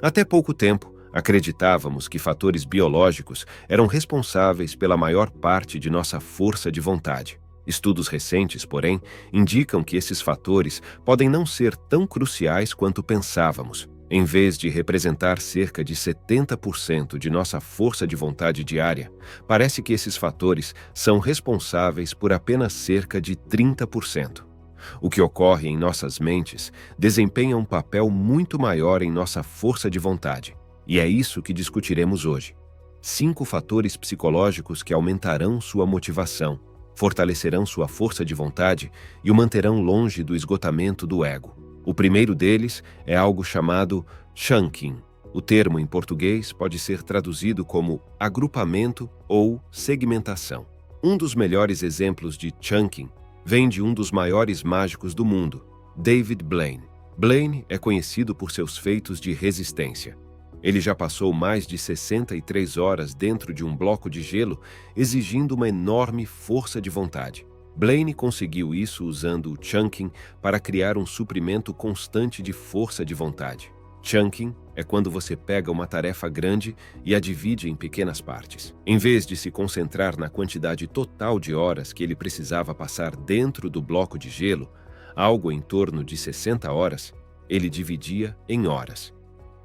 Até pouco tempo, acreditávamos que fatores biológicos eram responsáveis pela maior parte de nossa força de vontade. Estudos recentes, porém, indicam que esses fatores podem não ser tão cruciais quanto pensávamos. Em vez de representar cerca de 70% de nossa força de vontade diária, parece que esses fatores são responsáveis por apenas cerca de 30%. O que ocorre em nossas mentes desempenha um papel muito maior em nossa força de vontade, e é isso que discutiremos hoje. 5 fatores psicológicos que aumentarão sua motivação, fortalecerão sua força de vontade e o manterão longe do esgotamento do ego. O primeiro deles é algo chamado chunking. O termo em português pode ser traduzido como agrupamento ou segmentação. Um dos melhores exemplos de chunking vem de um dos maiores mágicos do mundo, David Blaine. Blaine é conhecido por seus feitos de resistência. Ele já passou mais de 63 horas dentro de um bloco de gelo, exigindo uma enorme força de vontade. Blaine conseguiu isso usando o chunking para criar um suprimento constante de força de vontade. Chunking é quando você pega uma tarefa grande e a divide em pequenas partes. Em vez de se concentrar na quantidade total de horas que ele precisava passar dentro do bloco de gelo, algo em torno de 60 horas, ele dividia em horas.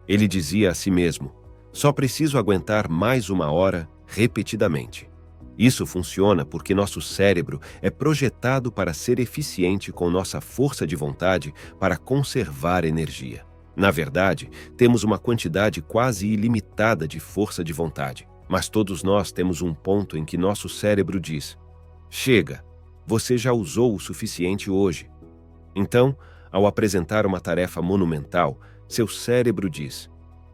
Ele dizia a si mesmo: só preciso aguentar mais uma hora repetidamente. Isso funciona porque nosso cérebro é projetado para ser eficiente com nossa força de vontade para conservar energia. Na verdade, temos uma quantidade quase ilimitada de força de vontade, mas todos nós temos um ponto em que nosso cérebro diz: chega, você já usou o suficiente hoje. Então, ao apresentar uma tarefa monumental, seu cérebro diz: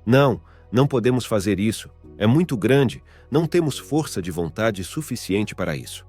não podemos fazer isso, é muito grande, não temos força de vontade suficiente para isso.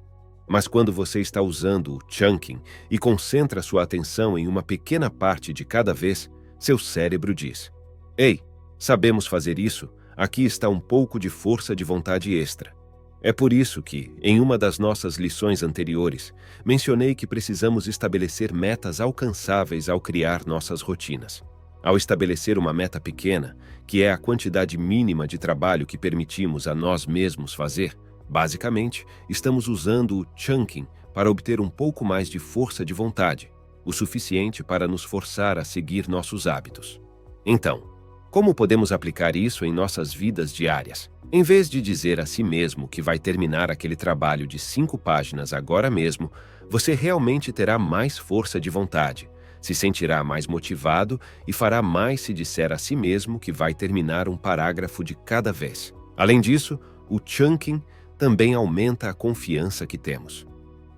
Mas quando você está usando o chunking e concentra sua atenção em uma pequena parte de cada vez, seu cérebro diz: ei, sabemos fazer isso, aqui está um pouco de força de vontade extra. É por isso que, em uma das nossas lições anteriores, mencionei que precisamos estabelecer metas alcançáveis ao criar nossas rotinas. Ao estabelecer uma meta pequena, que é a quantidade mínima de trabalho que permitimos a nós mesmos fazer, basicamente, estamos usando o chunking para obter um pouco mais de força de vontade, o suficiente para nos forçar a seguir nossos hábitos. Então, como podemos aplicar isso em nossas vidas diárias? Em vez de dizer a si mesmo que vai terminar aquele trabalho de 5 páginas agora mesmo, você realmente terá mais força de vontade, se sentirá mais motivado e fará mais se disser a si mesmo que vai terminar um parágrafo de cada vez. Além disso, o chunking também aumenta a confiança que temos.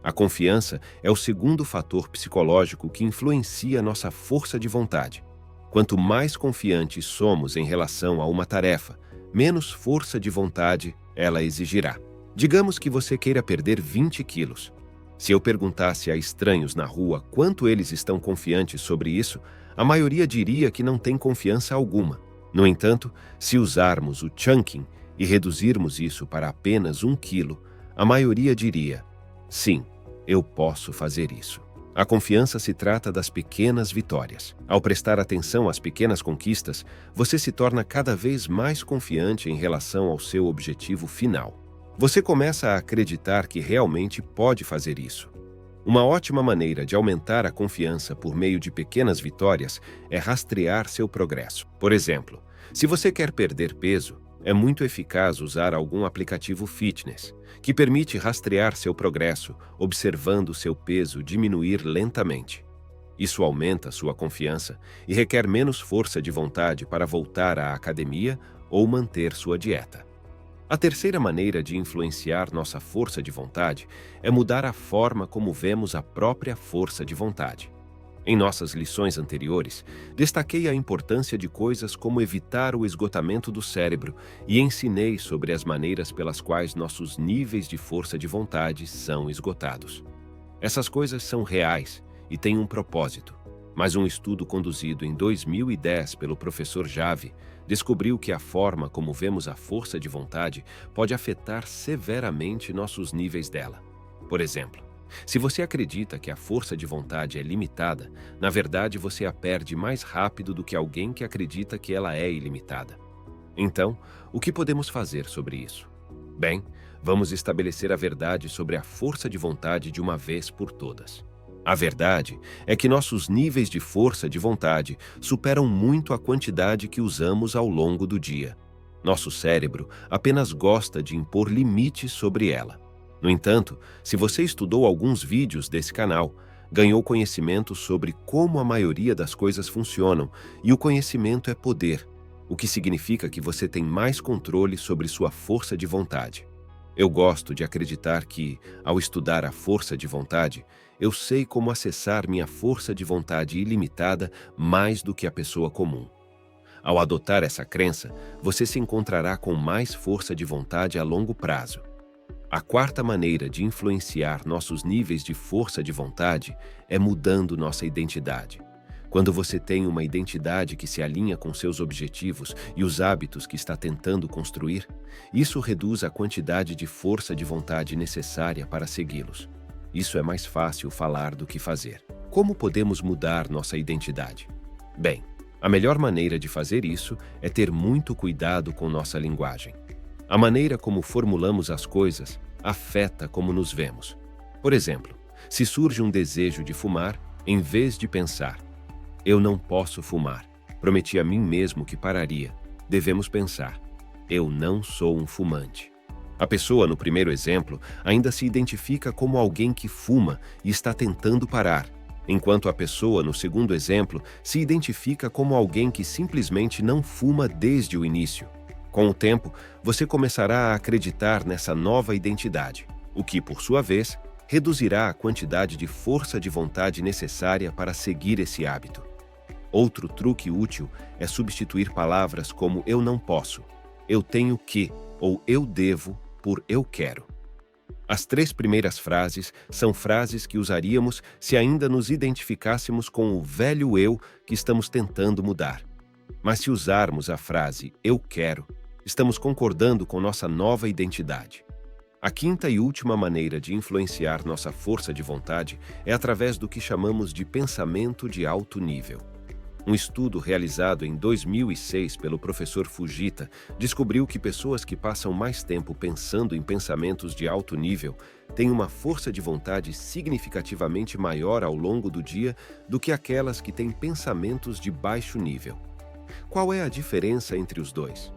A confiança é o segundo fator psicológico que influencia nossa força de vontade. Quanto mais confiantes somos em relação a uma tarefa, menos força de vontade ela exigirá. Digamos que você queira perder 20 quilos. Se eu perguntasse a estranhos na rua quanto eles estão confiantes sobre isso, a maioria diria que não tem confiança alguma. No entanto, se usarmos o chunking e reduzirmos isso para apenas 1 quilo, a maioria diria: sim, eu posso fazer isso. A confiança se trata das pequenas vitórias. Ao prestar atenção às pequenas conquistas, você se torna cada vez mais confiante em relação ao seu objetivo final. Você começa a acreditar que realmente pode fazer isso. Uma ótima maneira de aumentar a confiança por meio de pequenas vitórias é rastrear seu progresso. Por exemplo, se você quer perder peso, é muito eficaz usar algum aplicativo fitness, que permite rastrear seu progresso, observando seu peso diminuir lentamente. Isso aumenta sua confiança e requer menos força de vontade para voltar à academia ou manter sua dieta. A terceira maneira de influenciar nossa força de vontade é mudar a forma como vemos a própria força de vontade. Em nossas lições anteriores, destaquei a importância de coisas como evitar o esgotamento do cérebro e ensinei sobre as maneiras pelas quais nossos níveis de força de vontade são esgotados. Essas coisas são reais e têm um propósito, mas um estudo conduzido em 2010 pelo professor Javi descobriu que a forma como vemos a força de vontade pode afetar severamente nossos níveis dela. Por exemplo, Se você acredita que a força de vontade é limitada, na verdade você a perde mais rápido do que alguém que acredita que ela é ilimitada. Então, o que podemos fazer sobre isso? Bem, vamos estabelecer a verdade sobre a força de vontade de uma vez por todas. A verdade é que nossos níveis de força de vontade superam muito a quantidade que usamos ao longo do dia. Nosso cérebro apenas gosta de impor limites sobre ela. No entanto, se você estudou alguns vídeos desse canal, ganhou conhecimento sobre como a maioria das coisas funcionam, e o conhecimento é poder, o que significa que você tem mais controle sobre sua força de vontade. Eu gosto de acreditar que, ao estudar a força de vontade, eu sei como acessar minha força de vontade ilimitada mais do que a pessoa comum. Ao adotar essa crença, você se encontrará com mais força de vontade a longo prazo. A quarta maneira de influenciar nossos níveis de força de vontade é mudando nossa identidade. Quando você tem uma identidade que se alinha com seus objetivos e os hábitos que está tentando construir, isso reduz a quantidade de força de vontade necessária para segui-los. Isso é mais fácil falar do que fazer. Como podemos mudar nossa identidade? Bem, a melhor maneira de fazer isso é ter muito cuidado com nossa linguagem. A maneira como formulamos as coisas afeta como nos vemos. Por exemplo, se surge um desejo de fumar, em vez de pensar, eu não posso fumar, prometi a mim mesmo que pararia, devemos pensar, eu não sou um fumante. A pessoa, no primeiro exemplo, ainda se identifica como alguém que fuma e está tentando parar, enquanto a pessoa, no segundo exemplo, se identifica como alguém que simplesmente não fuma desde o início. Com o tempo, você começará a acreditar nessa nova identidade, o que, por sua vez, reduzirá a quantidade de força de vontade necessária para seguir esse hábito. Outro truque útil é substituir palavras como eu não posso, eu tenho que ou eu devo por eu quero. As 3 primeiras frases são frases que usaríamos se ainda nos identificássemos com o velho eu que estamos tentando mudar. Mas se usarmos a frase eu quero, estamos concordando com nossa nova identidade. A quinta e última maneira de influenciar nossa força de vontade é através do que chamamos de pensamento de alto nível. Um estudo realizado em 2006 pelo professor Fujita descobriu que pessoas que passam mais tempo pensando em pensamentos de alto nível têm uma força de vontade significativamente maior ao longo do dia do que aquelas que têm pensamentos de baixo nível. Qual é a diferença entre os dois?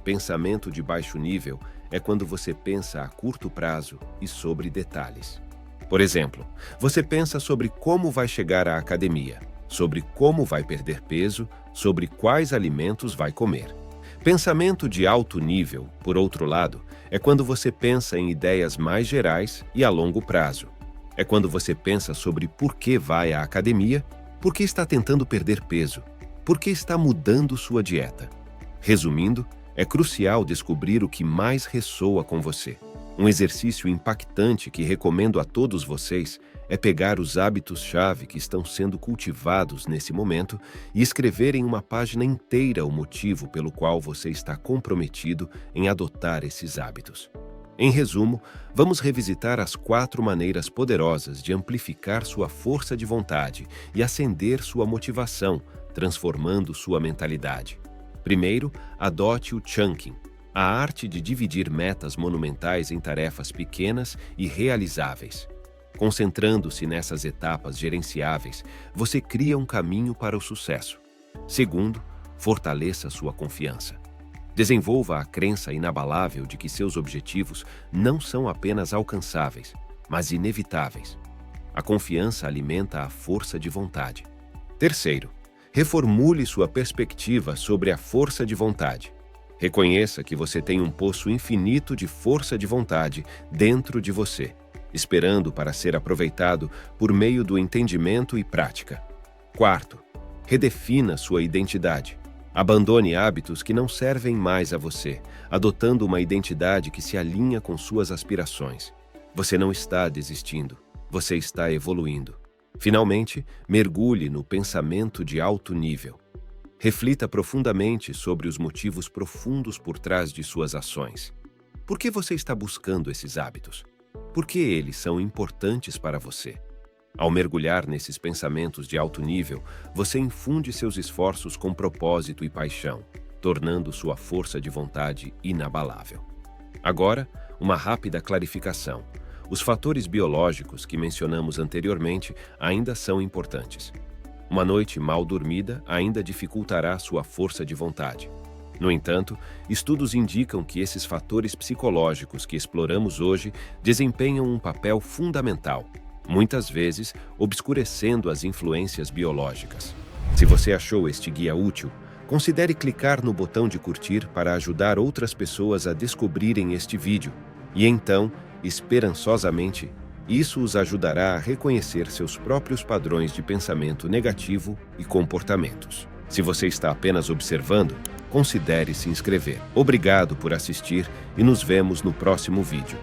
Pensamento de baixo nível é quando você pensa a curto prazo e sobre detalhes. Por exemplo, você pensa sobre como vai chegar à academia, sobre como vai perder peso, sobre quais alimentos vai comer. Pensamento de alto nível, por outro lado, é quando você pensa em ideias mais gerais e a longo prazo. É quando você pensa sobre por que vai à academia, por que está tentando perder peso, por que está mudando sua dieta. Resumindo, é crucial descobrir o que mais ressoa com você. Um exercício impactante que recomendo a todos vocês é pegar os hábitos-chave que estão sendo cultivados nesse momento e escrever em uma página inteira o motivo pelo qual você está comprometido em adotar esses hábitos. Em resumo, vamos revisitar as 4 maneiras poderosas de amplificar sua força de vontade e acender sua motivação, transformando sua mentalidade. Primeiro, adote o chunking, a arte de dividir metas monumentais em tarefas pequenas e realizáveis. Concentrando-se nessas etapas gerenciáveis, você cria um caminho para o sucesso. Segundo, fortaleça sua confiança. Desenvolva a crença inabalável de que seus objetivos não são apenas alcançáveis, mas inevitáveis. A confiança alimenta a força de vontade. Terceiro, reformule sua perspectiva sobre a força de vontade. Reconheça que você tem um poço infinito de força de vontade dentro de você, esperando para ser aproveitado por meio do entendimento e prática. Quarto, redefina sua identidade. Abandone hábitos que não servem mais a você, adotando uma identidade que se alinha com suas aspirações. Você não está desistindo, você está evoluindo. Finalmente, mergulhe no pensamento de alto nível. Reflita profundamente sobre os motivos profundos por trás de suas ações. Por que você está buscando esses hábitos? Por que eles são importantes para você? Ao mergulhar nesses pensamentos de alto nível, você infunde seus esforços com propósito e paixão, tornando sua força de vontade inabalável. Agora, uma rápida clarificação. Os fatores biológicos que mencionamos anteriormente ainda são importantes. Uma noite mal dormida ainda dificultará sua força de vontade. No entanto, estudos indicam que esses fatores psicológicos que exploramos hoje desempenham um papel fundamental, muitas vezes obscurecendo as influências biológicas. Se você achou este guia útil, considere clicar no botão de curtir para ajudar outras pessoas a descobrirem este vídeo. E então, esperançosamente, isso os ajudará a reconhecer seus próprios padrões de pensamento negativo e comportamentos. Se você está apenas observando, considere se inscrever. Obrigado por assistir e nos vemos no próximo vídeo.